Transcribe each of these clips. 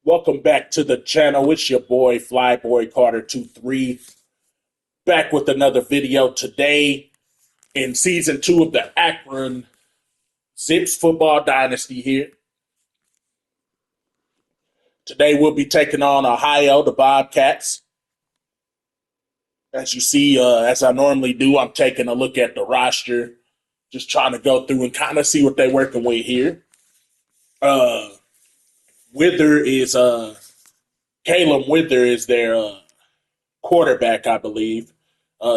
Welcome back to the channel. It's your boy Flyboy Carter 23 back with another video today in season 2 of the Akron Zips Football Dynasty here. Today we'll be taking on Ohio, the Bobcats. As you see, as I normally do, I'm taking a look at the roster, just trying to go through and kind of see what they're working with here. Wither is Caleb Wither is their quarterback, I believe,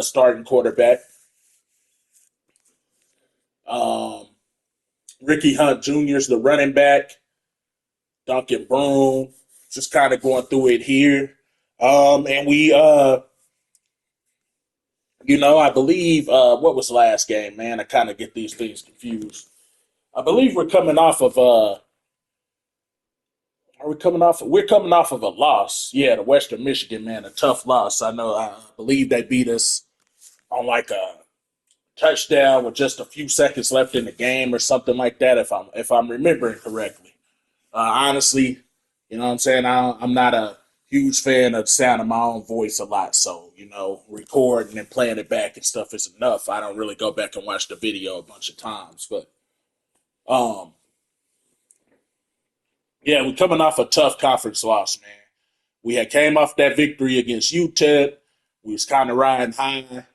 starting quarterback. Um, Ricky Hunt Jr. is the running back. Duncan Broom, just kind of going through it here. And we, I believe, what was last game, man? I kind of get these things confused. I believe we're coming off of, we're coming off of a loss. Yeah, to Western Michigan, man, a tough loss. I believe they beat us on like a touchdown with just a few seconds left in the game or something like that, if I'm remembering correctly. Honestly, you know what I'm saying? I'm not a huge fan of the sound of my own voice a lot, so recording and playing it back and stuff is enough. I don't really go back and watch the video a bunch of times, but um, yeah, we're coming off a tough conference loss, man. We had came off that victory against UTEP. We was kind of riding high.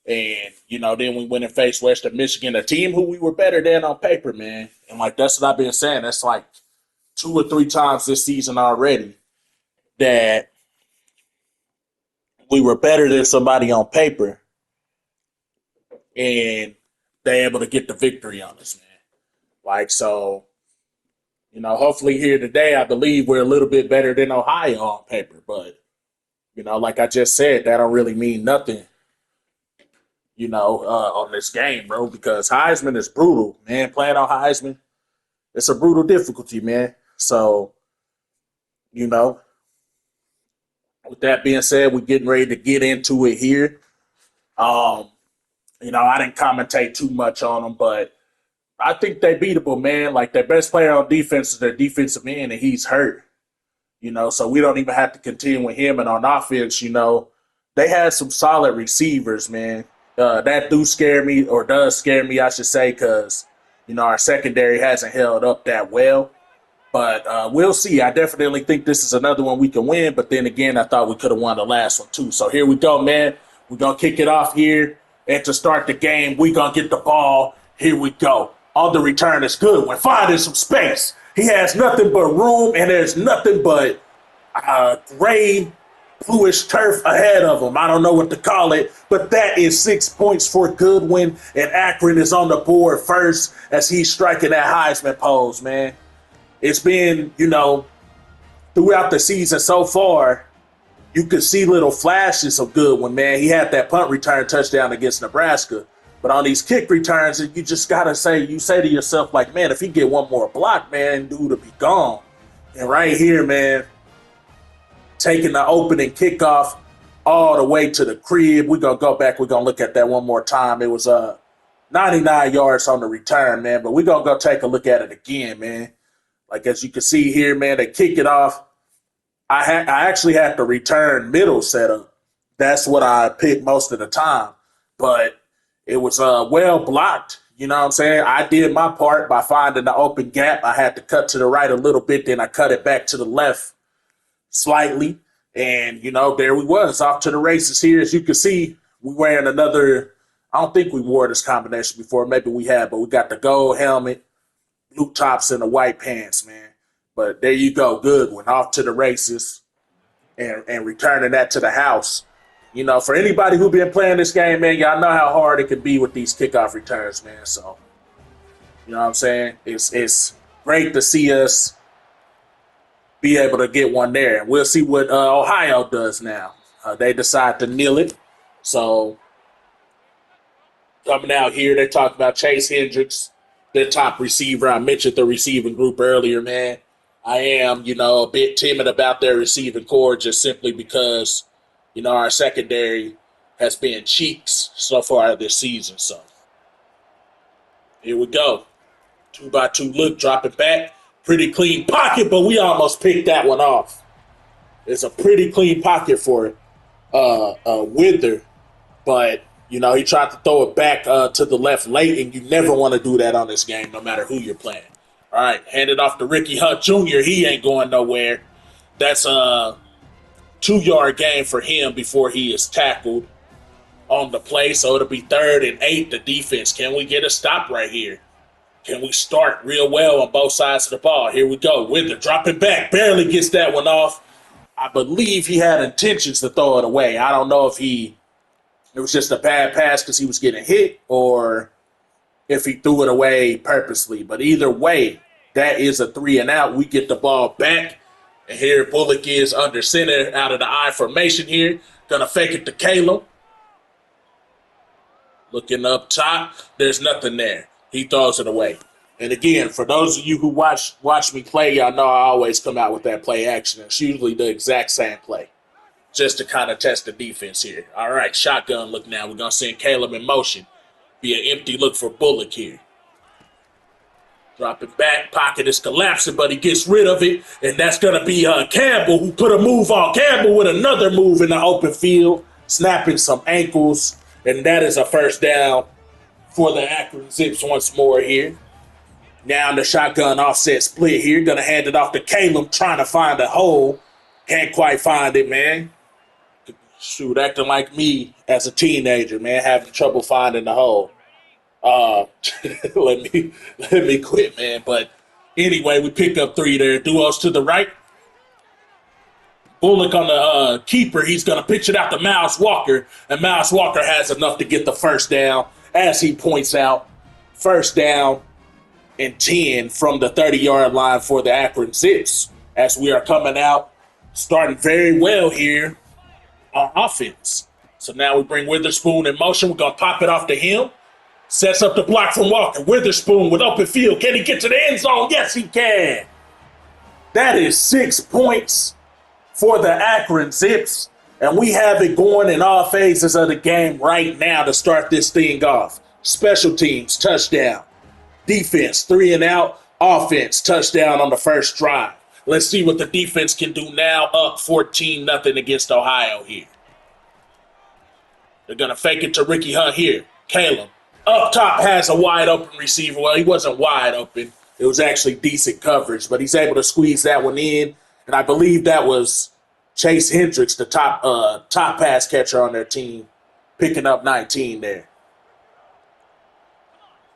And, then we went and faced Western Michigan, a team who we were better than on paper, man. And, that's what I've been saying. That's like 2 or 3 times this season already that we were better than somebody on paper. And they're able to get the victory on us, man. Hopefully here today, I believe we're a little bit better than Ohio on paper. But, like I just said, that don't really mean nothing on this game, bro, because Heisman is brutal, man. Playing on Heisman, it's a brutal difficulty, man. So, with that being said, we're getting ready to get into it here. I didn't commentate too much on them, but I think they beatable, man. Like their best player on defense is their defensive end, and he's hurt. So we don't even have to contend with him. And on offense, they had some solid receivers, man. That does scare me, I should say, because our secondary hasn't held up that well. But we'll see. I definitely think this is another one we can win. But then again, I thought we could have won the last one too. So here we go, man. We're gonna kick it off here, and to start the game, we're gonna get the ball. Here we go. On the return, it's good. We're finding some space. He has nothing but room, and there's nothing but gray bluish turf ahead of him. I don't know what to call it, but that is 6 points for Goodwin, and Akron is on the board first as he's striking that Heisman pose, man. It's been, throughout the season so far, you could see little flashes of Goodwin, man. He had that punt return touchdown against Nebraska, but on these kick returns, you just gotta say to yourself, like, man, if he get one more block, man, dude will be gone. And right here, man, taking the opening kickoff all the way to the crib. We're going to go back. We're going to look at that one more time. It was 99 yards on the return, man. But we're going to go take a look at it again, man. Like, as you can see here, man, they kick it off. I actually had the return middle setup. That's what I picked most of the time. But it was well blocked. You know what I'm saying? I did my part by finding the open gap. I had to cut to the right a little bit. Then I cut it back to the left slightly, and there we was off to the races here. As you can see, we wearing another, I don't think we wore this combination before, maybe we had, but we got the gold helmet, blue tops, and the white pants, man. But there you go, Goodwin off to the races and returning that to the house. For anybody who been playing this game, man, y'all know how hard it can be with these kickoff returns, man. So what I'm saying, it's great to see us be able to get one there. And we'll see what Ohio does now. They decide to kneel it. So coming out here, they're talking about Chase Hendricks, their top receiver. I mentioned the receiving group earlier, man. I am, a bit timid about their receiving core just simply because, our secondary has been cheeks so far this season. So here we go. 2-by-2 look, drop it back. Pretty clean pocket, but we almost picked that one off. It's a pretty clean pocket for Wither, but he tried to throw it back to the left late, and you never want to do that on this game, no matter who you're playing. All right, hand it off to Ricky Hunt Jr. He ain't going nowhere. That's a 2-yard gain for him before he is tackled on the play, so it'll be 3rd and 8. The defense, can we get a stop right here? Can we start real well on both sides of the ball? Here we go. Wither dropping back, barely gets that one off. I believe he had intentions to throw it away. I don't know if it was just a bad pass because he was getting hit, or if he threw it away purposely. But either way, that is a 3 and out. We get the ball back. And here Bullock is under center out of the I formation here. Gonna fake it to Caleb. Looking up top. There's nothing there. He throws it away. And again, for those of you who watch me play, y'all know I always come out with that play action. It's usually the exact same play, just to kind of test the defense here. All right, shotgun look now. We're going to send Caleb in motion. Be an empty look for Bullock here. Dropping back, pocket is collapsing, but he gets rid of it. And that's going to be Campbell, who put a move on. Campbell with another move in the open field, snapping some ankles. And that is a first down for the Akron Zips once more here. Now the shotgun offset split here. Going to hand it off to Caleb, trying to find a hole. Can't quite find it, man. Shoot, acting like me as a teenager, man, having trouble finding the hole. Let me quit, man. But anyway, we pick up 3 there. Duos to the right. Bullock on the keeper. He's going to pitch it out to Miles Walker. And Miles Walker has enough to get the first down. As he points out, first down and 10 from the 30-yard line for the Akron Zips. As we are coming out, starting very well here on offense. So now we bring Witherspoon in motion. We're going to pop it off to him. Sets up the block from Walker. Witherspoon with open field. Can he get to the end zone? Yes, he can. That is 6 points for the Akron Zips. And we have it going in all phases of the game right now to start this thing off. Special teams, touchdown. Defense, 3 and out. Offense, touchdown on the first drive. Let's see what the defense can do now, up 14-0 against Ohio here. They're going to fake it to Ricky Hunt here. Caleb, up top, has a wide open receiver. Well, he wasn't wide open. It was actually decent coverage, but he's able to squeeze that one in. And I believe that was Chase Hendricks, the top pass catcher on their team, picking up 19 there.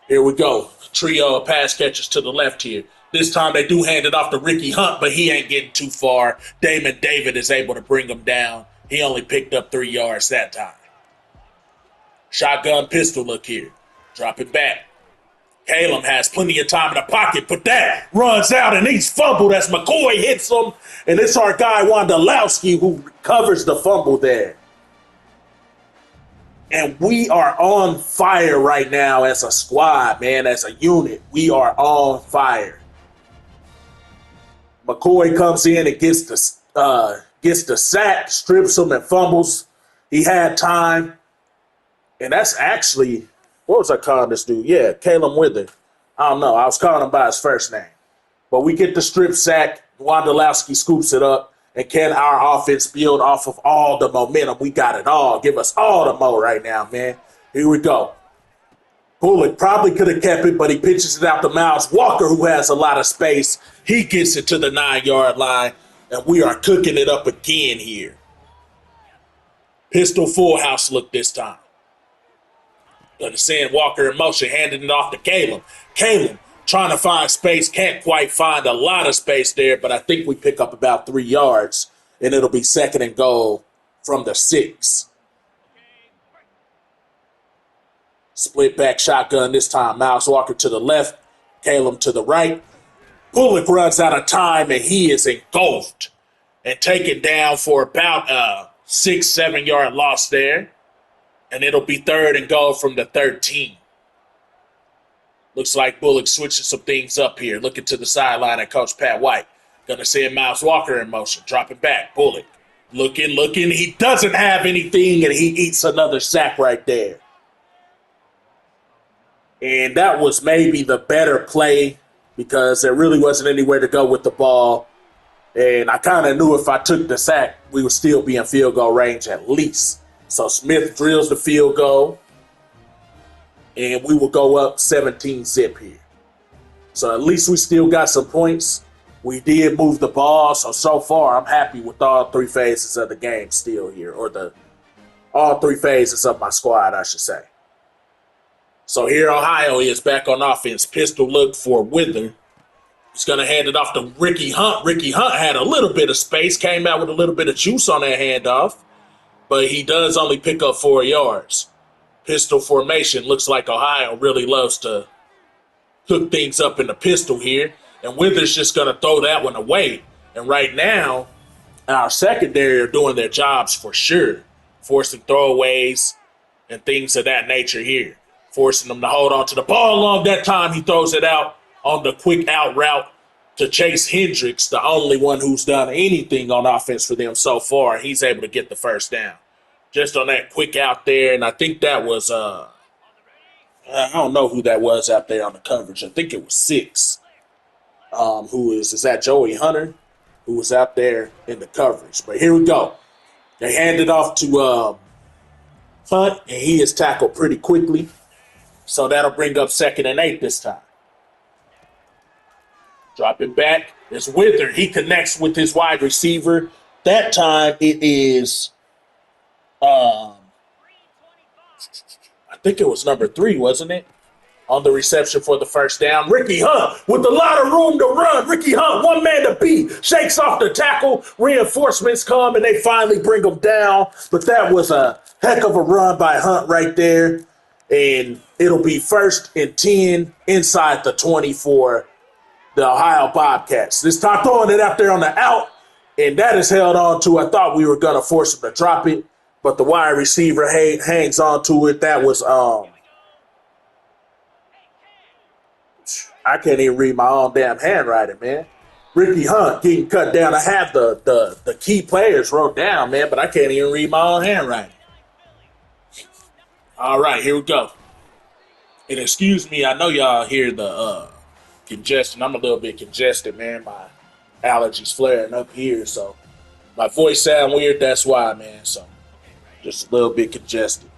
Here we go. Trio of pass catchers to the left here. This time they do hand it off to Ricky Hunt, but he ain't getting too far. Damon David is able to bring him down. He only picked up 3 yards that time. Shotgun pistol look here. Drop it back. Caleb has plenty of time in the pocket, but that runs out and he's fumbled as McCoy hits him. And it's our guy, Wondolowski, who recovers the fumble there. And we are on fire right now as a squad, man, as a unit. We are on fire. McCoy comes in and gets the sack, strips him and fumbles. He had time. And that's actually, what was I calling this dude? Yeah, Caleb Wither. I don't know. I was calling him by his first name. But we get the strip sack. Wondolowski scoops it up. And can our offense build off of all the momentum? We got it all. Give us all the mo right now, man. Here we go. Bullock probably could have kept it, but he pitches it out to Miles Walker, who has a lot of space. He gets it to the 9-yard line, and we are cooking it up again here. Pistol full house look this time. Gonna send Walker in motion, handing it off to Caleb. Caleb trying to find space, can't quite find a lot of space there, but I think we pick up about 3 yards, and it'll be 2nd and goal from the 6. Split back shotgun this time. Miles Walker to the left, Caleb to the right. Bullock runs out of time, and he is engulfed and taken down for about a 6-7 yard loss there. And it'll be 3rd and goal from the 13. Looks like Bullock switching some things up here. Looking to the sideline at Coach Pat White. Gonna send Miles Walker in motion. Dropping back. Bullock. Looking. He doesn't have anything, and he eats another sack right there. And that was maybe the better play because there really wasn't anywhere to go with the ball. And I kind of knew if I took the sack, we would still be in field goal range at least. So Smith drills the field goal, and we will go up 17-zip here. So at least we still got some points. We did move the ball, so far I'm happy with all three phases of the game still here, or all three phases of my squad, I should say. So here Ohio is back on offense. Pistol look for Wither. He's going to hand it off to Ricky Hunt. Ricky Hunt had a little bit of space, came out with a little bit of juice on that handoff, but he does only pick up 4 yards. Pistol formation. Looks like Ohio really loves to cook things up in the pistol here, and Wither's just going to throw that one away. And right now, our secondary are doing their jobs for sure, forcing throwaways and things of that nature here, forcing them to hold on to the ball long. That time he throws it out on the quick out route to Chase Hendricks, the only one who's done anything on offense for them so far. He's able to get the first down just on that quick out there. And I think that was, I don't know who that was out there on the coverage. I think it was 6. Is that Joey Hunter, who was out there in the coverage. But here we go. They hand it off to Hunt, and he is tackled pretty quickly. So that'll bring up 2nd and 8 this time. Drop it back. It's Wither. He connects with his wide receiver. That time it is, I think it was number 3, wasn't it? On the reception for the first down. Ricky Hunt with a lot of room to run. Ricky Hunt, one man to beat. Shakes off the tackle. Reinforcements come, and they finally bring him down. But that was a heck of a run by Hunt right there. And it'll be 1st and 10 inside the 20 for the Ohio Bobcats. This time throwing it out there on the out, and that is held on to. I thought we were going to force him to drop it, but the wide receiver hangs on to it. That was, I can't even read my own damn handwriting, man. Ricky Hunt getting cut down. I have the key players wrote down, man, but I can't even read my own handwriting. All right, here we go. And excuse me, I know y'all hear the congestion. I'm a little bit congested, man. My allergies flaring up here, so my voice sound weird. That's why, man. So just a little bit congested.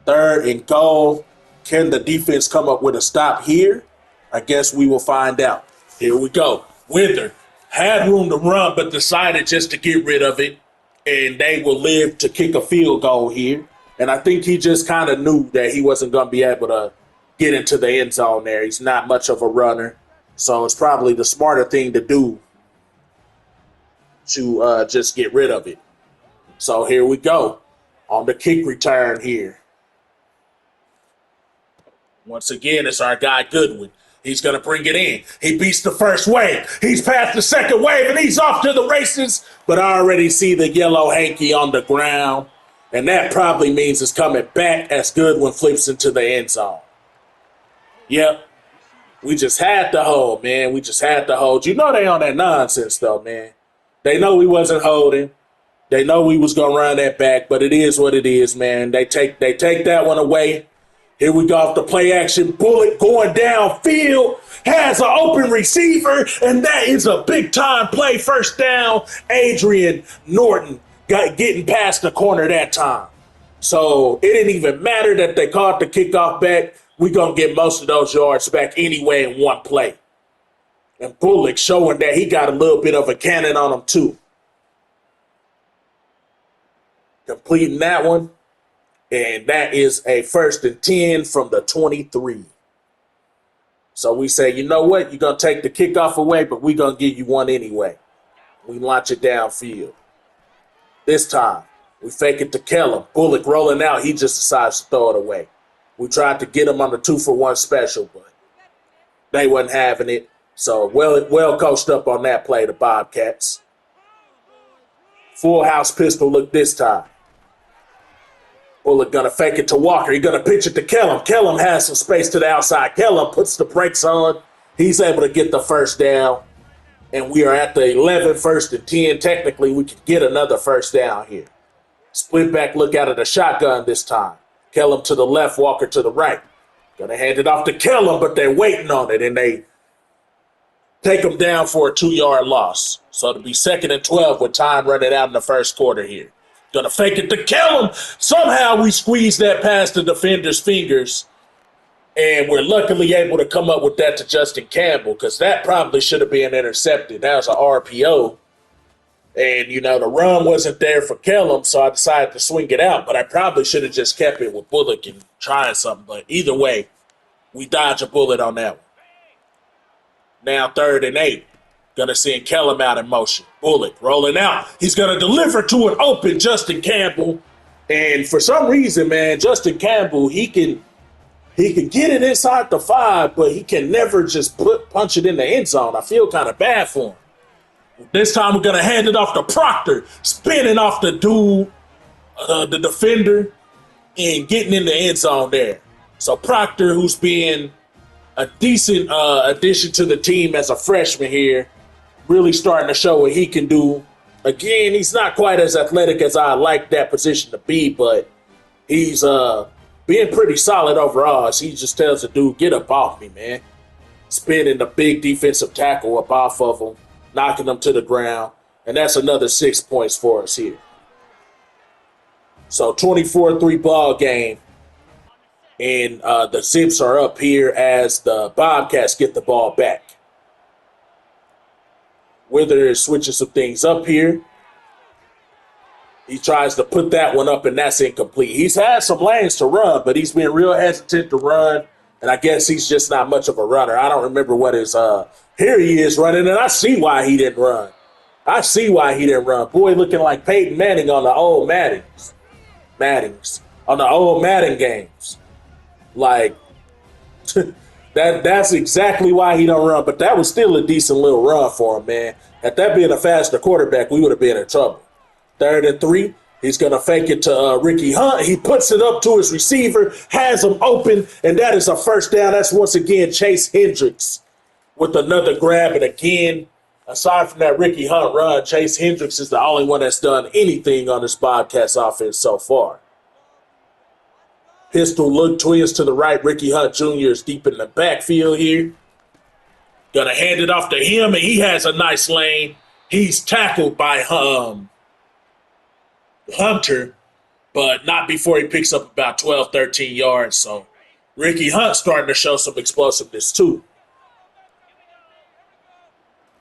3rd and goal. Can the defense come up with a stop here? I guess we will find out. Here we go. Wither had room to run, but decided just to get rid of it, and they will live to kick a field goal here. And I think he just kind of knew that he wasn't going to be able to get into the end zone there. He's not much of a runner. So it's probably the smarter thing to do to just get rid of it. So here we go on the kick return here. Once again, it's our guy Goodwin. He's going to bring it in. He beats the first wave. He's past the second wave, and he's off to the races. But I already see the yellow hanky on the ground, and that probably means it's coming back as Goodwin flips into the end zone. Yep. We just had to hold, man. We just had to hold. You know they on that nonsense, though, man. They know we wasn't holding. They know we was going to run that back, but it is what it is, man. They take that one away. Here we go off the play action. Bullet going downfield. Has an open receiver, and that is a big-time play. First down. Adrian Norton getting past the corner that time. So it didn't even matter that they caught the kickoff back. We're going to get most of those yards back anyway in one play. And Bullock showing that he got a little bit of a cannon on him too. Completing that one. And that is a 1st and 10 from the 23. So we say, you know what? You're going to take the kickoff away, but we're going to give you one anyway. We launch it downfield. This time, we fake it to Kellum. Bullock rolling out. He just decides to throw it away. We tried to get him on the 2-for-1 special, but they wasn't having it. So well coached up on that play, the Bobcats. Full house pistol look this time. Bullock going to fake it to Walker. He's going to pitch it to Kellum. Kellum has some space to the outside. Kellum puts the brakes on. He's able to get the first down. And we are at the 11, 1st and 10. Technically, we could get another first down here. Split back look out of the shotgun this time. Kellum to the left, Walker to the right. Going to hand it off to Kellum, but they're waiting on it, and they take them down for a 2-yard loss. So it'll be 2nd and 12 with time running out in the first quarter here. Gonna fake it to kill him. Somehow we squeeze that past the defender's fingers, and we're luckily able to come up with that to Justin Campbell, because that probably should have been intercepted. That was an RPO. And, the run wasn't there for Kellum, so I decided to swing it out. But I probably should have just kept it with Bullock and tried something. But either way, we dodge a bullet on that one. Now 3rd and 8. Gonna send Kellum out in motion. Bullock rolling out. He's gonna deliver to an open Justin Campbell. And for some reason, man, Justin Campbell, he can get it inside the 5, but he can never just punch it in the end zone. I feel kind of bad for him. This time we're gonna hand it off to Proctor, spinning off the dude, the defender, and getting in the end zone there. So Proctor, who's been a decent addition to the team as a freshman here, really starting to show what he can do. Again, he's not quite as athletic as I like that position to be, but he's being pretty solid overall as he just tells the dude, get up off me, man. Spinning the big defensive tackle up off of him, knocking him to the ground, and that's another 6 points for us here. So 24-3 ball game, and the Zips are up here as the Bobcats get the ball back. Withers switching some things up here. He tries to put that one up, and that's incomplete. He's had some lanes to run, but he's been real hesitant to run, and I guess he's just not much of a runner. I don't remember what his here he is running, and I see why he didn't run. Boy, looking like Peyton Manning on the old Maddings. On the old Madden games. Like, that's exactly why he don't run, but that was still a decent little run for him, man. Had that being a faster quarterback, we would have been in trouble. 3rd and 3, he's going to fake it to Ricky Hunt. He puts it up to his receiver, has him open, and that is a first down. That's once again Chase Hendricks with another grab, and again, aside from that Ricky Hunt run, Chase Hendricks is the only one that's done anything on this Bobcats offense so far. Pistol look, twins to the right. Ricky Hunt Jr. is deep in the backfield here. Gonna hand it off to him, and he has a nice lane. He's tackled by Hunter, but not before he picks up about 12, 13 yards. So Ricky Hunt starting to show some explosiveness too.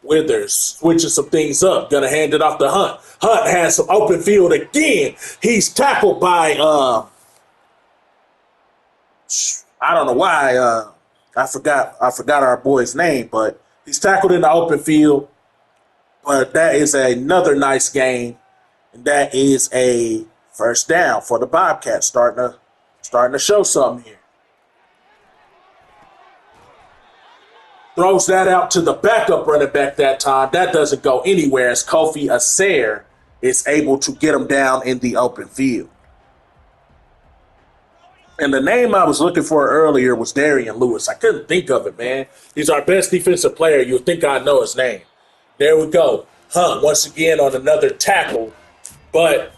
Withers switching some things up. Gonna hand it off to Hunt. Hunt has some open field again. He's tackled by I don't know why. I forgot our boy's name, but he's tackled in the open field. But that is another nice game, and that is a first down for the Bobcats. Starting to show something here. Throws that out to the backup running back that time. That doesn't go anywhere as Kofi Asair is able to get him down in the open field. And the name I was looking for earlier was Darian Lewis. I couldn't think of it, man. He's our best defensive player. You would think I'd know his name. There we go. Hunt once again on another tackle. But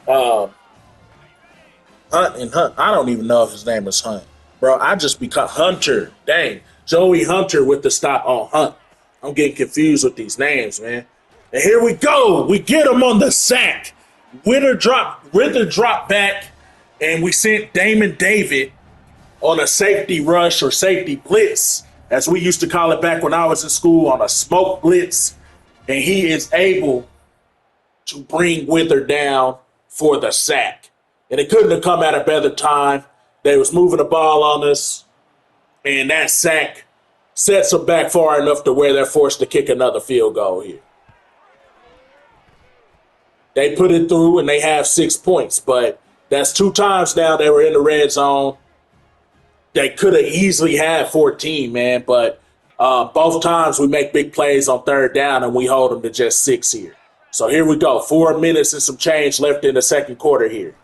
Hunt, I don't even know if his name is Hunt. Bro, I just become Hunter. Dang. Joey Hunter with the stop on Hunt. I'm getting confused with these names, man. And here we go. We get him on the sack. Ritter drop back. And we sent Damon David on a safety rush or safety blitz, as we used to call it back when I was in school, on a smoke blitz. And he is able to bring Wither down for the sack. And it couldn't have come at a better time. They was moving the ball on us, and that sack sets them back far enough to where they're forced to kick another field goal here. They put it through, and they have 6 points, but that's 2 times now they were in the red zone. They could have easily had 14, man, but both times we make big plays on 3rd down, and we hold them to just 6 here. So here we go. 4 minutes and some change left in the second quarter here.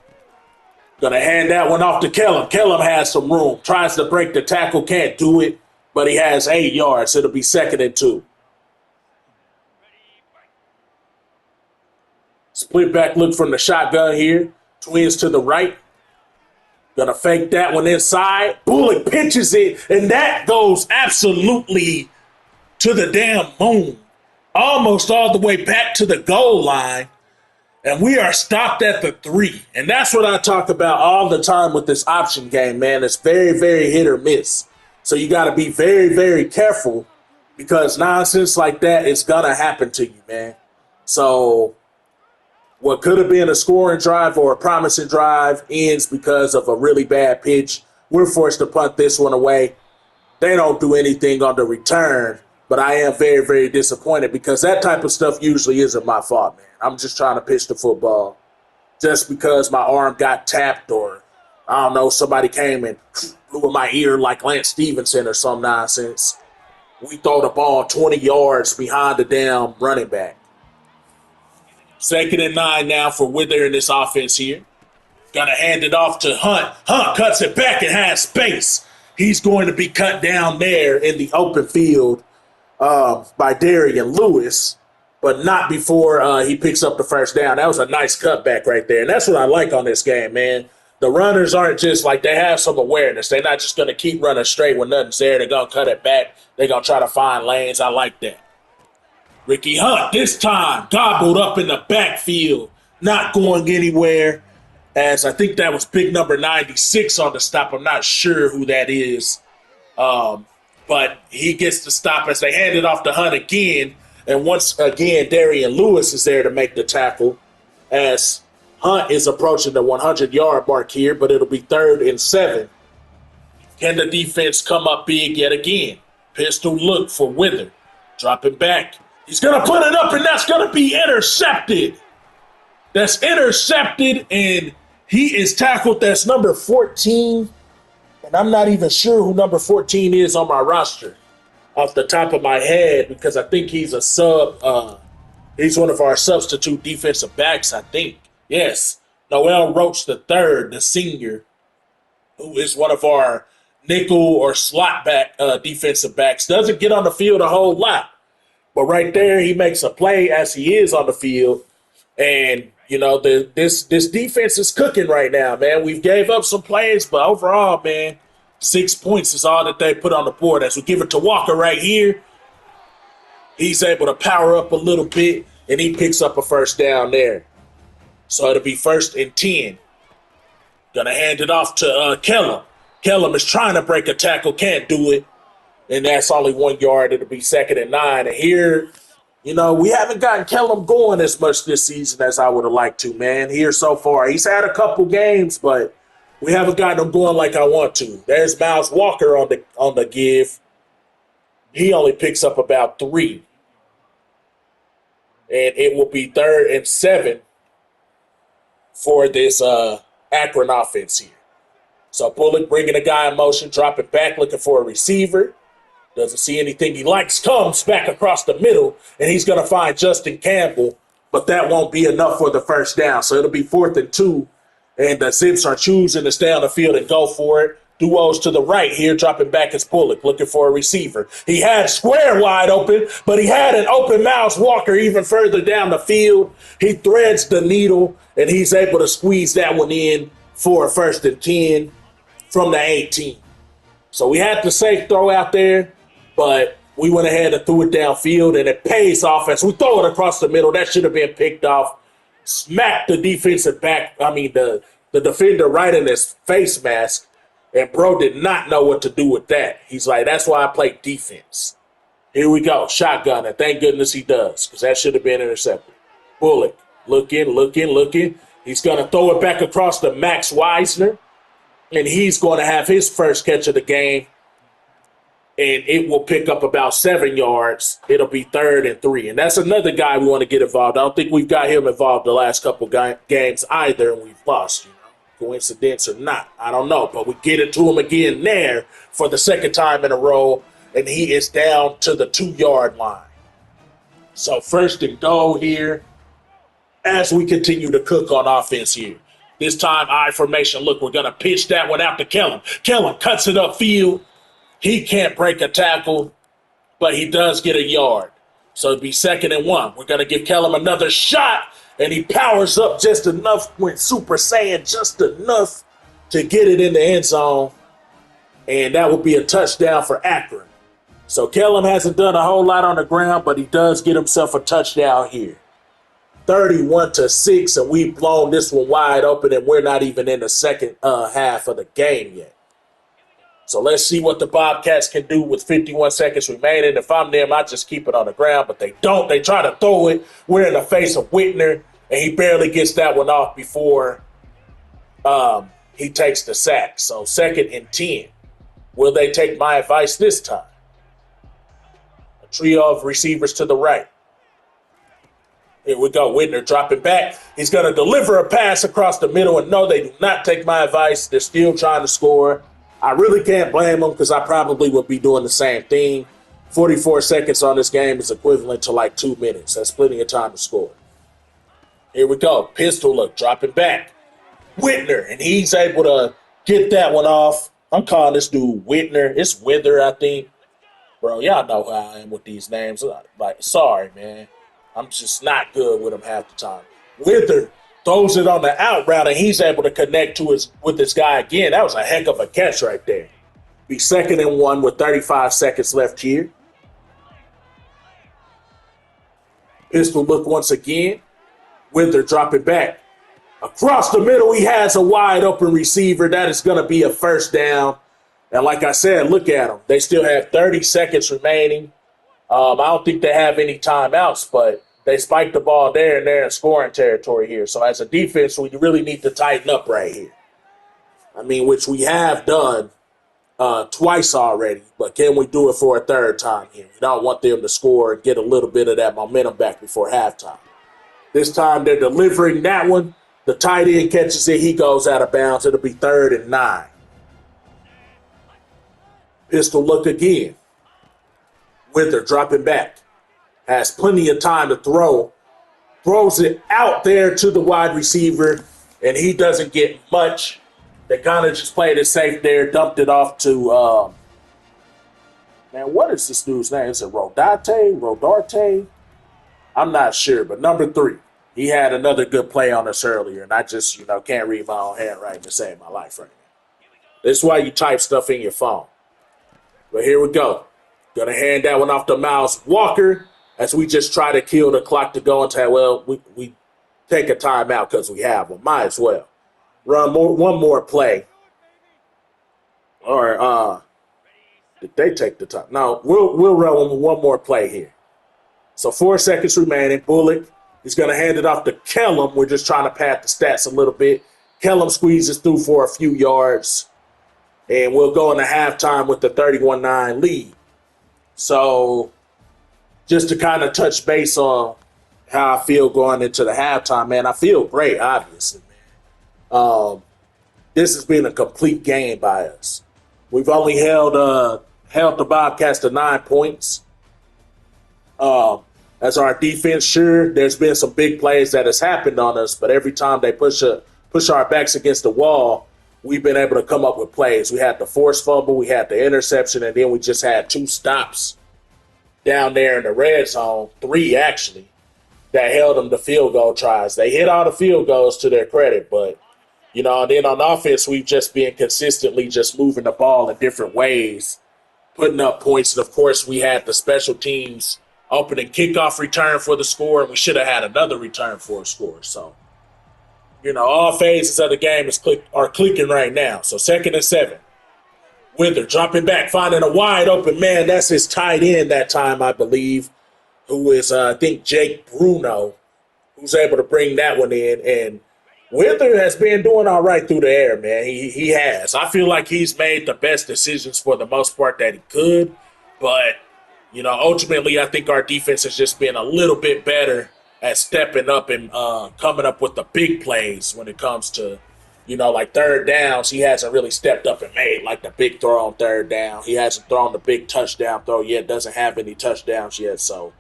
Gonna hand that one off to Kellum. Kellum has some room. Tries to break the tackle, can't do it, but he has 8 yards. It'll be 2nd and 2. Split back look from the shotgun here. Twins to the right. Gonna fake that one inside. Bullock pitches it, and that goes absolutely to the damn moon, almost all the way back to the goal line, and we are stopped at the 3. And that's what I talk about all the time with this option game, man. It's very, very hit or miss. So you got to be very, very careful because nonsense like that is going to happen to you, man. So what could have been a scoring drive or a promising drive ends because of a really bad pitch. We're forced to punt this one away. They don't do anything on the return, but I am very, very disappointed because that type of stuff usually isn't my fault, man. I'm just trying to pitch the football. Just because my arm got tapped or, I don't know, somebody came and blew in my ear like Lance Stevenson or some nonsense. We throw the ball 20 yards behind the damn running back. 2nd and 9 now for Wither in this offense here. Gonna hand it off to Hunt. Hunt cuts it back and has space. He's going to be cut down there in the open field by Darian Lewis, but not before he picks up the first down. That was a nice cutback right there, and that's what I like on this game, man. The runners aren't just like they have some awareness. They're not just going to keep running straight when nothing's there. They're going to cut it back. They're going to try to find lanes. I like that. Ricky Hunt this time gobbled up in the backfield, not going anywhere. As I think that was big number 96 on the stop. I'm not sure who that is. But he gets the stop as they hand it off to Hunt again. And once again, Darian Lewis is there to make the tackle as Hunt is approaching the 100-yard mark here, but it'll be 3rd and 7. Can the defense come up big yet again? Pistol look for Wither. Dropping back. He's going to put it up, and that's going to be intercepted. That's intercepted, and he is tackled. That's number 14. And I'm not even sure who number 14 is on my roster off the top of my head because I think he's a sub. He's one of our substitute defensive backs, I think. Yes, Noel Roach III, the senior, who is one of our nickel or slot back defensive backs. Doesn't get on the field a whole lot. But right there, he makes a play as he is on the field. And, you know, this defense is cooking right now, man. We've gave up some plays, but overall, man, 6 points is all that they put on the board. As we give it to Walker right here, he's able to power up a little bit, and he picks up a first down there. So it'll be 1st and 10. Gonna hand it off to Kellum. Kellum is trying to break a tackle, can't do it. And that's only 1 yard. It'll be 2nd and 9. And here, you know, we haven't gotten Kellum going as much this season as I would have liked to, man. Here so far. He's had a couple games, but we haven't gotten him going like I want to. There's Miles Walker on the give. He only picks up about 3. And it will be 3rd and 7 for this Akron offense here. So Bullock bringing a guy in motion, dropping back, looking for a receiver. Doesn't see anything he likes, comes back across the middle, and he's going to find Justin Campbell, but that won't be enough for the first down. So it'll be 4th and 2, and the Zips are choosing to stay on the field and go for it. Duos to the right here, dropping back is Bullock, looking for a receiver. He had square wide open, but he had an open Miles Walker even further down the field. He threads the needle, and he's able to squeeze that one in for a 1st and 10 from the 18. So we had the safe throw out there, but we went ahead and threw it downfield, and it pays off as we throw it across the middle. That should have been picked off. Smacked the defensive back, the defender right in his face mask, and bro did not know what to do with that. He's like, that's why I play defense. Here we go, shotgun, and thank goodness he does, because that should have been intercepted. Bullock, looking. He's going to throw it back across to Max Wisner, and he's going to have his first catch of the game. And it will pick up about 7 yards. It'll be 3rd and 3. And that's another guy we want to get involved. I don't think we've got him involved the last couple games either, and we've lost. Coincidence or not, I don't know. But we get it to him again there for the 2nd time in a row, and he is down to the 2-yard line. So 1st and goal here as we continue to cook on offense here. This time, I formation. Look, we're going to pitch that one out to Kellum. Kellum cuts it upfield. He can't break a tackle, but he does get a yard. So it'll be 2nd and 1. We're going to give Kellum another shot, and he powers up just enough, went Super Saiyan just enough to get it in the end zone. And that will be a touchdown for Akron. So Kellen hasn't done a whole lot on the ground, but he does get himself a touchdown here. 31-6, and we've blown this one wide open, and we're not even in the second half of the game yet. So let's see what the Bobcats can do with 51 seconds remaining. If I'm them, I just keep it on the ground, but they don't. They try to throw it. We're in the face of Whitner, and he barely gets that one off before he takes the sack. So 2nd and 10. Will they take my advice this time? A trio of receivers to the right. Here we go. Whitner dropping back. He's going to deliver a pass across the middle, and no, they do not take my advice. They're still trying to score. I really can't blame them because I probably would be doing the same thing. 44 seconds on this game is equivalent to like 2 minutes. That's plenty of time to score. Here we go. Pistol look, dropping back. Whitner, and he's able to get that one off. I'm calling this dude Whitner. It's Wither, I think. Bro, y'all know how I am with these names. Like, sorry, man. I'm just not good with them half the time. Wither throws it on the out route, and he's able to connect with this guy again. That was a heck of a catch right there. Be 2nd and 1 with 35 seconds left here. Pistol look once again. Wither dropping back. Across the middle, he has a wide open receiver. That is going to be a first down. And like I said, look at them. They still have 30 seconds remaining. I don't think they have any timeouts, but they spiked the ball there and they're in scoring territory here. So as a defense, we really need to tighten up right here. I mean, which we have done twice already, but can we do it for a third time here? We don't want them to score and get a little bit of that momentum back before halftime. This time they're delivering that one. The tight end catches it. He goes out of bounds. It'll be 3rd and 9. Pistol look again. Wither dropping back. Has plenty of time to throw. Throws it out there to the wide receiver, and he doesn't get much. They kind of just played it safe there, dumped it off to, man, what is this dude's name? Is it Rodarte? I'm not sure, but number 3. He had another good play on us earlier, and I just, can't read my own handwriting to save my life right now. That's why you type stuff in your phone. But here we go. Going to hand that one off to Miles Walker as we just try to kill the clock to go into, well, we take a timeout because we have one. Might as well. Run one more play. Or did they take the time? No, we'll run one more play here. So 4 seconds remaining. Bullock. He's going to hand it off to Kellum. We're just trying to pad the stats a little bit. Kellum squeezes through for a few yards. And we'll go into halftime with the 31-9 lead. So just to kind of touch base on how I feel going into the halftime, man, I feel great, obviously, man. This has been a complete game by us. We've only held the Bobcats to 9 points. As our defense, sure, there's been some big plays that has happened on us, but every time they push our backs against the wall, we've been able to come up with plays. We had the forced fumble, we had the interception, and then we just had 2 stops down there in the red zone, 3 actually, that held them to field goal tries. They hit all the field goals to their credit, but, and then on offense, we've just been consistently just moving the ball in different ways, putting up points. And, of course, we had the special teams opening kickoff return for the score, and we should have had another return for a score. So, all phases of the game are clicking right now. So 2nd and 7. Wither dropping back, finding a wide open man. That's his tight end that time, I believe, who is, I think, Jake Bruno, who's able to bring that one in. And Wither has been doing all right through the air, man. He has. I feel like he's made the best decisions for the most part that he could. But, ultimately, I think our defense has just been a little bit better at stepping up and coming up with the big plays when it comes to, like 3rd downs. He hasn't really stepped up and made like the big throw on 3rd down. He hasn't thrown the big touchdown throw yet, doesn't have any touchdowns yet. So,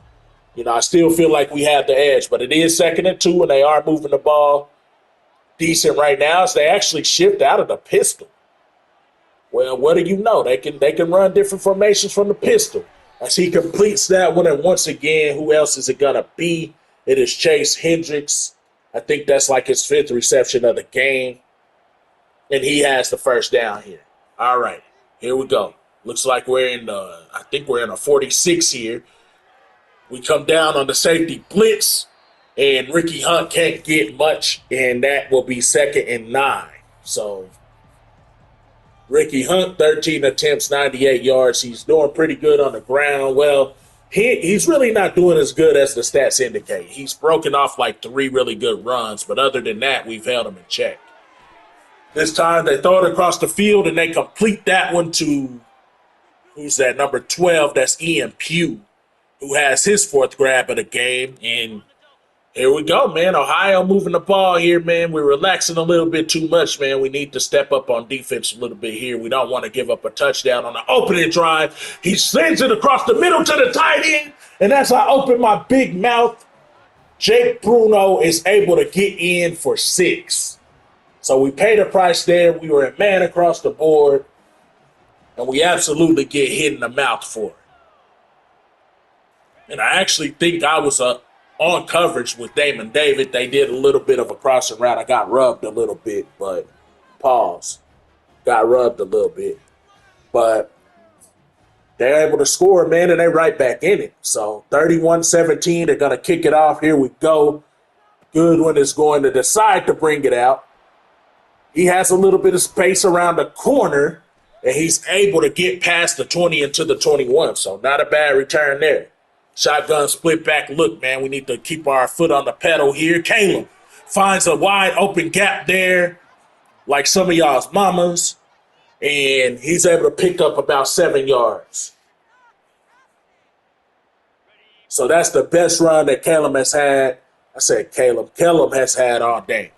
I still feel like we have the edge, but it is 2nd and 2, and they are moving the ball decent right now as they actually shift out of the pistol. Well, what do you know? They can run different formations from the pistol. As he completes that one, and once again, who else is it going to be? It is Chase Hendricks. I think that's like his 5th reception of the game. And he has the first down here. All right, here we go. Looks like I think we're in a 46 here. We come down on the safety blitz, and Ricky Hunt can't get much, and that will be 2nd and 9. So Ricky Hunt, 13 attempts, 98 yards. He's doing pretty good on the ground. Well, he's really not doing as good as the stats indicate. He's broken off like 3 really good runs, but other than that, we've held him in check. This time they throw it across the field, and they complete that one to, who's that, number 12? That's Ian Pugh, who has his 4th grab of the game. And here we go, man. Ohio moving the ball here, man. We're relaxing a little bit too much, man. We need to step up on defense a little bit here. We don't want to give up a touchdown on the opening drive. He sends it across the middle to the tight end. And as I open my big mouth, Jake Bruno is able to get in for 6. So we paid a price there. We were a man across the board. And we absolutely get hit in the mouth for it. And I actually think I was on coverage with Damon David. They did a little bit of a crossing route. I got rubbed a little bit, but pause. Got rubbed a little bit. But they're able to score, man, and they're right back in it. So 31-17, they're going to kick it off. Here we go. Goodwin is going to decide to bring it out. He has a little bit of space around the corner, and he's able to get past the 20 into the 21. So not a bad return there. Shotgun split back look, man. We need to keep our foot on the pedal here. Caleb finds a wide open gap there, like some of y'all's mamas, and he's able to pick up about 7 yards. So that's the best run that Caleb has had. I said Caleb. Caleb has had all day.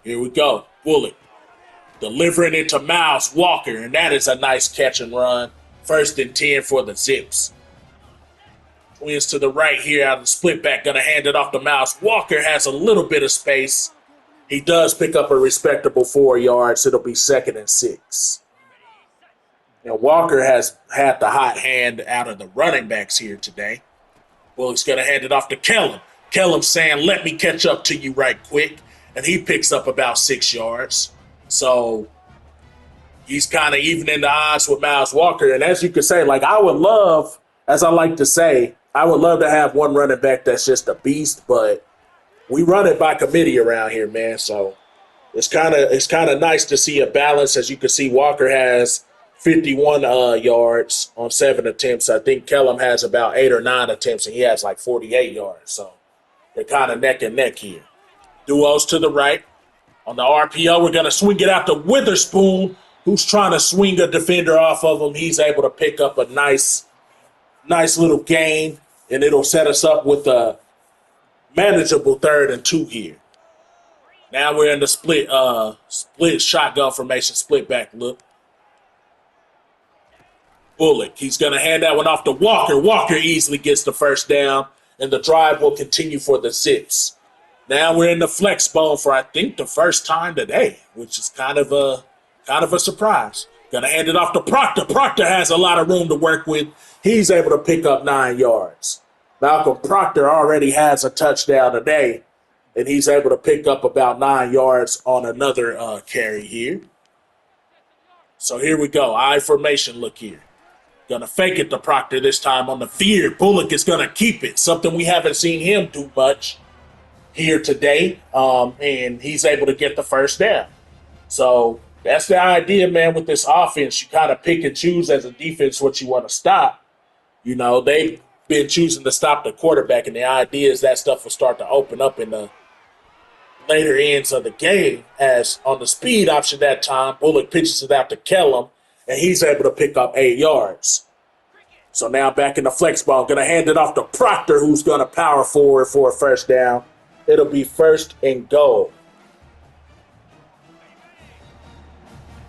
Here we go. Bullet. Delivering it to Miles Walker, and that is a nice catch and run. 1st and 10 for the Zips. Twins to the right here out of the split back. Going to hand it off to Miles Walker. Has a little bit of space. He does pick up a respectable 4 yards. It'll be 2nd and 6. And Walker has had the hot hand out of the running backs here today. Bullock's going to hand it off to Kellum. Kellum saying, let me catch up to you right quick. And he picks up about 6 yards. So he's kind of evening the odds with Miles Walker. And as you can say, like I would love, as I like to say, I would love to have one running back that's just a beast, but we run it by committee around here, man. So it's kind of nice to see a balance. As you can see, Walker has 51 yards on 7 attempts. I think Kellum has about 8 or 9 attempts, and he has like 48 yards. So they're kind of neck and neck here. Duos to the right. On the RPO, we're going to swing it out to Witherspoon, who's trying to swing a defender off of him. He's able to pick up a nice little gain, and it'll set us up with a manageable 3rd and 2 here. Now we're in the split shotgun formation, split back look. Bullock, he's going to hand that one off to Walker. Walker easily gets the 1st down, and the drive will continue for the Zips. Now we're in the flex bone for, I think, the first time today, which is kind of a surprise. Gonna hand it off to Proctor. Proctor has a lot of room to work with. He's able to pick up 9 yards. Malcolm Proctor already has a touchdown today, and he's able to pick up about 9 yards on another carry here. So here we go. I formation look here. Gonna fake it to Proctor this time on the veer. Bullock is gonna keep it, something we haven't seen him do much here today, and he's able to get the 1st down. So that's the idea, man, with this offense. You kind of pick and choose as a defense what you want to stop. You know, they've been choosing to stop the quarterback, and the idea is that stuff will start to open up in the later ends of the game. As on the speed option that time, Bullock pitches it out to Kellum, and he's able to pick up 8 yards. So now back in the flex ball, going to hand it off to Proctor, who's going to power forward for a 1st down. It'll be 1st and goal.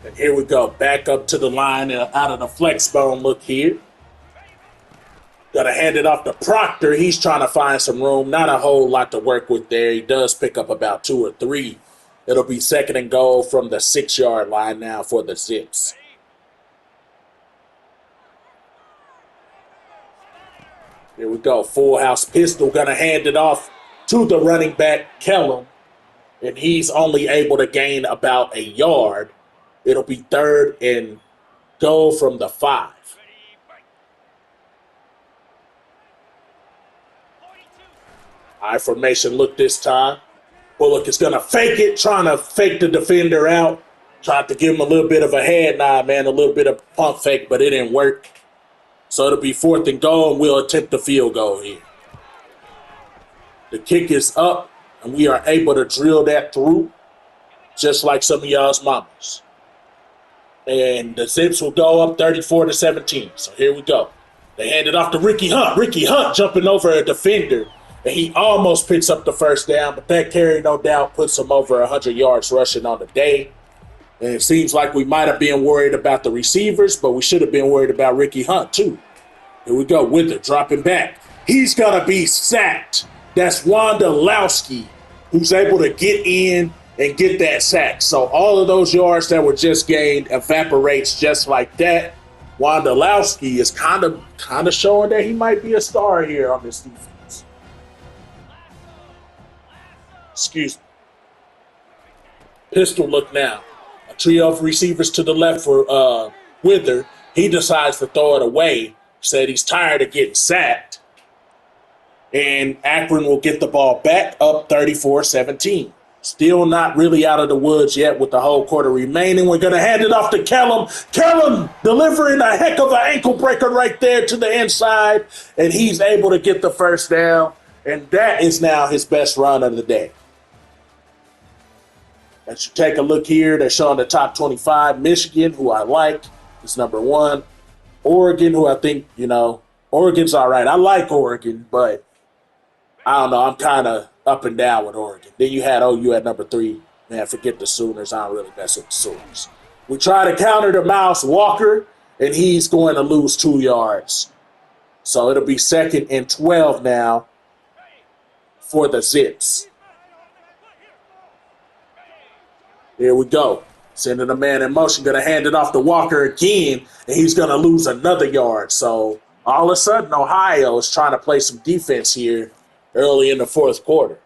And here we go. Back up to the line out of the flex bone look here. Gonna hand it off to Proctor. He's trying to find some room. Not a whole lot to work with there. He does pick up about 2 or 3. It'll be 2nd and goal from the 6-yard line now for the Zips. Here we go. Full house pistol. Gonna hand it off to the running back, Kellum, and he's only able to gain about 1 yard. It'll be 3rd and goal from the 5. I formation look this time. Bullock is going to fake it, trying to fake the defender out. Tried to give him a little bit of a head nod, man, a little bit of pump fake, but it didn't work. So it'll be 4th and goal, and we'll attempt the field goal here. The kick is up, and we are able to drill that through, just like some of y'all's mamas. And the Zips will go up 34-17. So here we go. They hand it off to Ricky Hunt. Ricky Hunt jumping over a defender. And he almost picks up the first down, but that carry, no doubt, puts him over 100 yards rushing on the day. And it seems like we might have been worried about the receivers, but we should have been worried about Ricky Hunt, too. Here we go. Wither dropping back. He's going to be sacked. That's Wondolowski, who's able to get in and get that sack. So all of those yards that were just gained evaporates just like that. Wondolowski is kind of showing that he might be a star here on this defense. Excuse me. Pistol look now. A trio of receivers to the left for Wither. He decides to throw it away. Said he's tired of getting sacked. And Akron will get the ball back up 34-17. Still not really out of the woods yet with the whole quarter remaining. We're going to hand it off to Kellum. Kellum delivering a heck of an ankle breaker right there to the inside. And he's able to get the first down. And that is now his best run of the day. As you take a look here, they're showing the top 25. Michigan, who I like, is number 1. Oregon, who I think, Oregon's all right. I like Oregon, but I don't know. I'm kind of up and down with Oregon. Then you had OU at number 3. Man, forget the Sooners. I don't really mess with the Sooners. We try to counter to Miles Walker, and he's going to lose 2 yards. So it'll be 2nd and 12 now for the Zips. Here we go. Sending a man in motion. Going to hand it off to Walker again, and he's going to lose another yard. So all of a sudden, Ohio is trying to play some defense here early in the 4th quarter.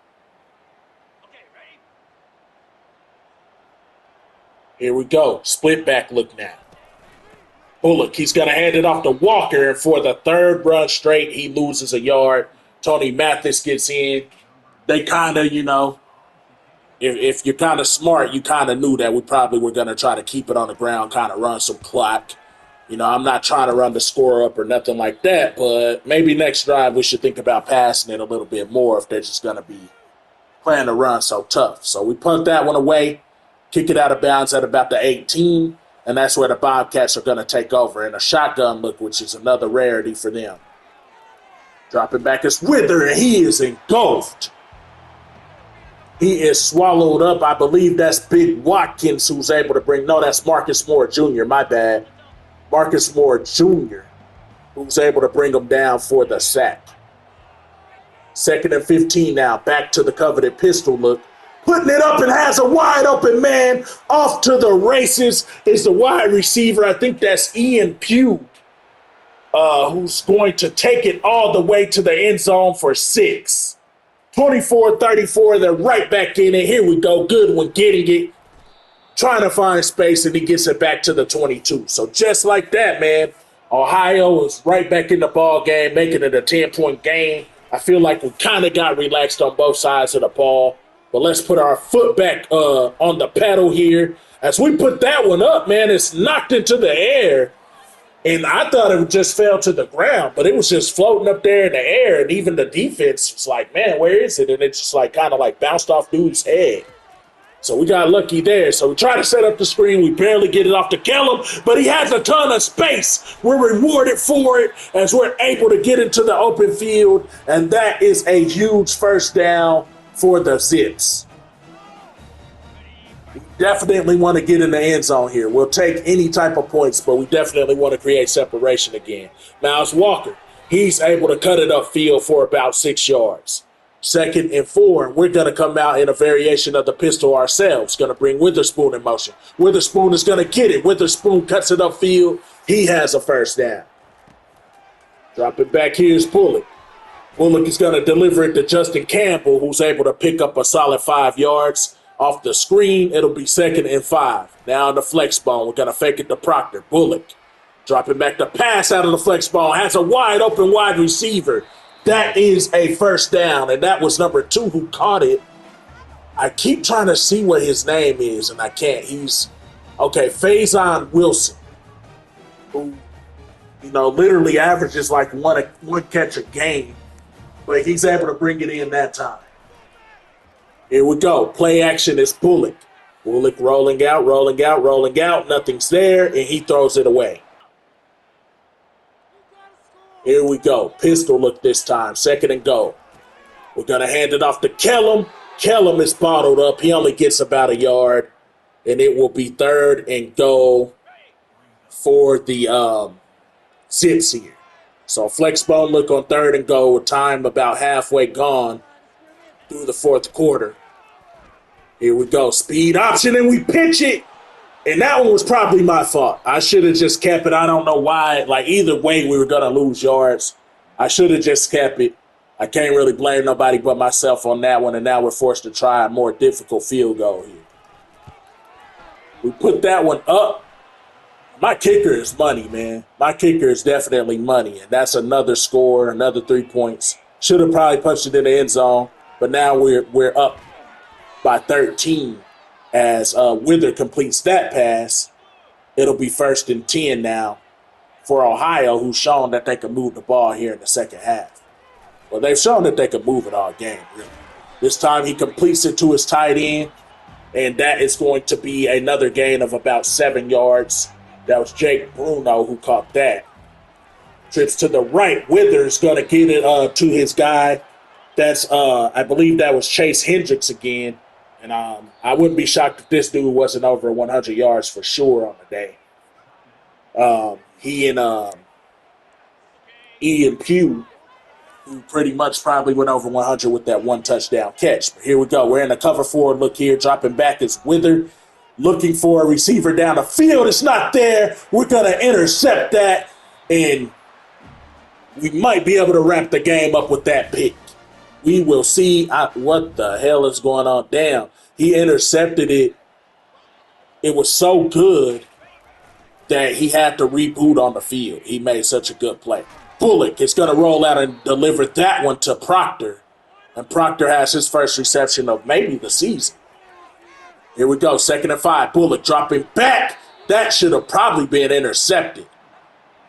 Here we go. Split back look now. Bullock, he's going to hand it off to Walker, and for the 3rd run straight, he loses a yard. Tony Mathis gets in. They kind of, if you're kind of smart, you kind of knew that we probably were going to try to keep it on the ground, kind of run some clock. I'm not trying to run the score up or nothing like that, but maybe next drive we should think about passing it a little bit more if they're just going to be playing the run so tough. So we punt that one away, kick it out of bounds at about the 18, and that's where the Bobcats are going to take over in a shotgun look, which is another rarity for them. Dropping back is Wither, and he is engulfed. He is swallowed up. I believe that's Big Watkins who's able to bring – no, that's Marcus Moore Jr., my bad. Marcus Moore Jr., who's able to bring him down for the sack. 2nd and 15 now, back to the coveted pistol look. Putting it up and has a wide open man. Off to the races is the wide receiver. I think that's Ian Pugh, who's going to take it all the way to the end zone for 6. 24-34, they're right back in it. Here we go. Goodwin getting it. Trying to find space, and he gets it back to the 22. So just like that, man, Ohio is right back in the ball game, making it a 10-point game. I feel like we kind of got relaxed on both sides of the ball. But let's put our foot back on the pedal here. As we put that one up, man, it's knocked into the air. And I thought it just fell to the ground, but it was just floating up there in the air. And even the defense was like, man, where is it? And it just kind of bounced off dude's head. So we got lucky there. So we try to set up the screen. We barely get it off to Kellum, but he has a ton of space. We're rewarded for it as we're able to get into the open field. And that is a huge first down for the Zips. We definitely want to get in the end zone here. We'll take any type of points, but we definitely want to create separation again. Miles Walker, he's able to cut it upfield for about 6 yards. 2nd and 4, we're going to come out in a variation of the pistol ourselves. Going to bring Witherspoon in motion. Witherspoon is going to get it. Witherspoon cuts it upfield. He has a first down. Drop it back. Here's Bullock. Bullock is going to deliver it to Justin Campbell, who's able to pick up a solid 5 yards. Off the screen, it'll be 2nd and 5. Now in the flex bone, we're going to fake it to Proctor. Bullock dropping back the pass out of the flex bone. Has a wide open wide receiver. That is a first down, and that was number 2 who caught it. I keep trying to see what his name is, and I can't. He's, okay, Faison Wilson, who, literally averages like one catch a game, but he's able to bring it in that time. Here we go. Play action is Bullock. Bullock rolling out, rolling out, rolling out. Nothing's there, and he throws it away. Here we go. Pistol look this time. 2nd and goal. We're going to hand it off to Kellum. Kellum is bottled up. He only gets about a yard, and it will be 3rd and goal for the Zips here. So flex bone look on 3rd and goal with time about halfway gone through the 4th quarter. Here we go. Speed option, and we pitch it. And that one was probably my fault. I should have just kept it. I don't know why. Like, either way, we were going to lose yards. I should have just kept it. I can't really blame nobody but myself on that one, and now we're forced to try a more difficult field goal here. We put that one up. My kicker is money, man. My kicker is definitely money, and that's another score, another 3 points. Should have probably punched it in the end zone, but now we're up by 13 as Wither completes that pass. It'll be 1st and 10 now for Ohio, who's shown that they can move the ball here in the second half. Well, they've shown that they can move it all game, really. This time he completes it to his tight end, and that is going to be another gain of about 7 yards. That was Jake Bruno who caught that. Trips to the right. Wither's going to get it to his guy. That's, I believe that was Chase Hendricks again. And I wouldn't be shocked if this dude wasn't over 100 yards for sure on the day. He and Ian Pugh, who pretty much probably went over 100 with that 1 touchdown catch. But here we go. We're in a cover 4 look here. Dropping back is Wither, looking for a receiver down the field. It's not there. We're going to intercept that, and we might be able to wrap the game up with that pick. We will see. What the hell is going on? Damn. He intercepted it. It was so good that he had to reboot on the field. He made such a good play. Bullock is going to roll out and deliver that one to Proctor. And Proctor has his first reception of maybe the season. Here we go. 2nd and 5. Bullock dropping back. That should have probably been intercepted.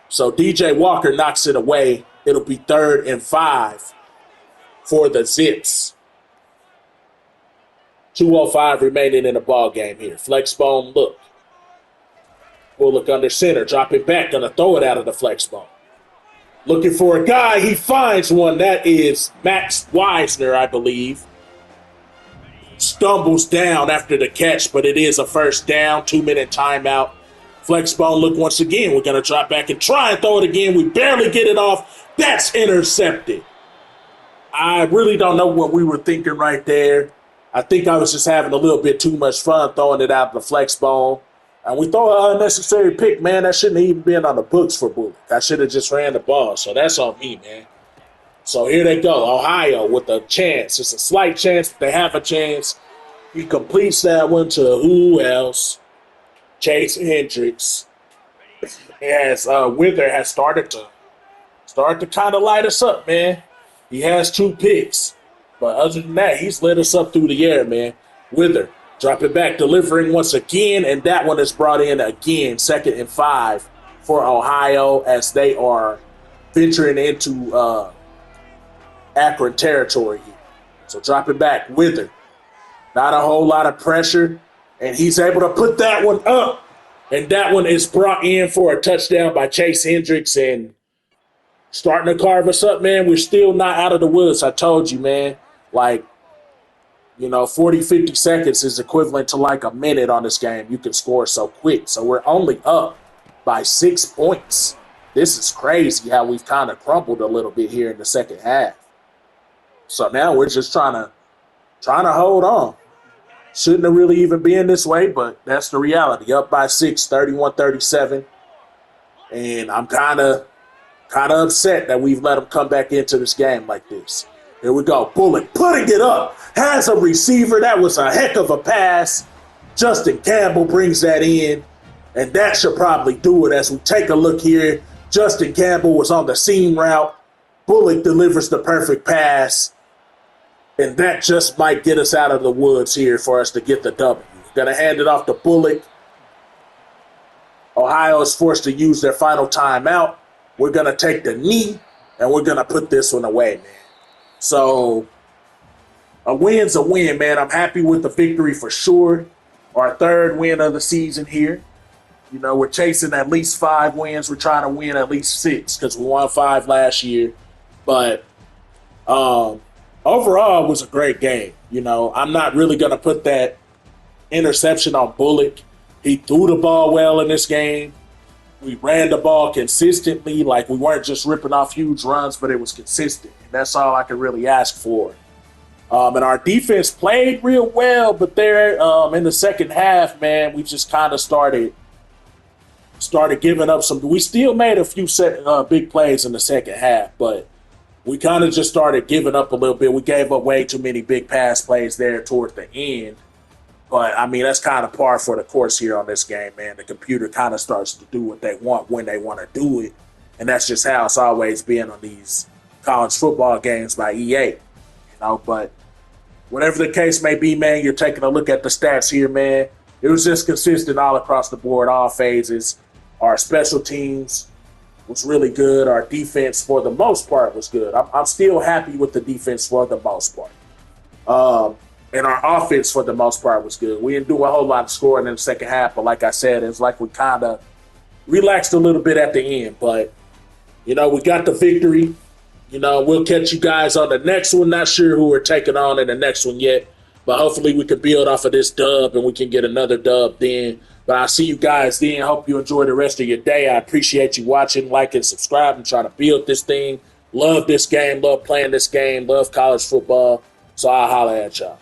So DJ Walker knocks it away. It'll be 3rd and 5 for the Zips. 2:05 remaining in the ball game here. Flex bone look. Bullock under center, dropping back, gonna throw it out of the flex bone. Looking for a guy, he finds one. That is Max Wisner, I believe. Stumbles down after the catch, but it is a first down, 2-minute timeout. Flex bone look once again. We're gonna drop back and try and throw it again. We barely get it off. That's intercepted. I really don't know what we were thinking right there. I think I was just having a little bit too much fun throwing it out the flex bone. And we throw an unnecessary pick, man. That shouldn't even been on the books for Bullock. I should have just ran the ball. So that's on me, man. So here they go. Ohio with a chance. It's a slight chance. They have a chance. He completes that one to who else? Chase Hendricks. As Wither has started to kind of light us up, man. He has 2 picks. But other than that, he's lit us up through the air, man. Wither, drop it back, delivering once again, and that one is brought in again, 2nd and 5 for Ohio as they are venturing into Akron territory here. So drop it back, Wither. Not a whole lot of pressure, and he's able to put that one up. And that one is brought in for a touchdown by Chase Hendricks, and starting to carve us up, man. We're still not out of the woods. I told you, man. 40, 50 seconds is equivalent to like a minute on this game. You can score so quick. So we're only up by 6 points. This is crazy how we've kind of crumbled a little bit here in the second half. So now we're just trying to hold on. Shouldn't have really even been this way, but that's the reality. Up by 6, 31-37. And I'm kind of upset that we've let them come back into this game like this. Here we go. Bullock putting it up. Has a receiver. That was a heck of a pass. Justin Campbell brings that in. And that should probably do it as we take a look here. Justin Campbell was on the seam route. Bullock delivers the perfect pass, and that just might get us out of the woods here for us to get the W. Gonna hand it off to Bullock. Ohio is forced to use their final timeout. We're gonna take the knee, and we're gonna put this one away, man. So a win's a win, man. I'm happy with the victory for sure. Our third win of the season here. You know, we're chasing at least 5 wins. We're trying to win at least 6 because we won 5 last year. But overall, it was a great game. You know, I'm not really going to put that interception on Bullock. He threw the ball well in this game. We ran the ball consistently. Like, we weren't just ripping off huge runs, but it was consistent. And that's all I could really ask for. And our defense played real well, but there in the second half, man, we just kind of started giving up some. We still made a few big plays in the second half, but we kind of just started giving up a little bit. We gave up way too many big pass plays there toward the end. But, I mean, that's kind of par for the course here on this game, man. The computer kind of starts to do what they want when they want to do it. And that's just how it's always been on these college football games by EA. You know, but whatever the case may be, man, you're taking a look at the stats here, man. It was just consistent all across the board, all phases. Our special teams was really good. Our defense, for the most part, was good. I'm still happy with the defense for the most part. And our offense, for the most part, was good. We didn't do a whole lot of scoring in the second half, but like I said, it's like we kind of relaxed a little bit at the end. But, you know, we got the victory. You know, we'll catch you guys on the next one. Not sure who we're taking on in the next one yet, but hopefully we can build off of this dub and we can get another dub then. But I'll see you guys then. Hope you enjoy the rest of your day. I appreciate you watching, like, and subscribe, and trying to build this thing. Love this game. Love playing this game. Love college football. So I'll holler at y'all.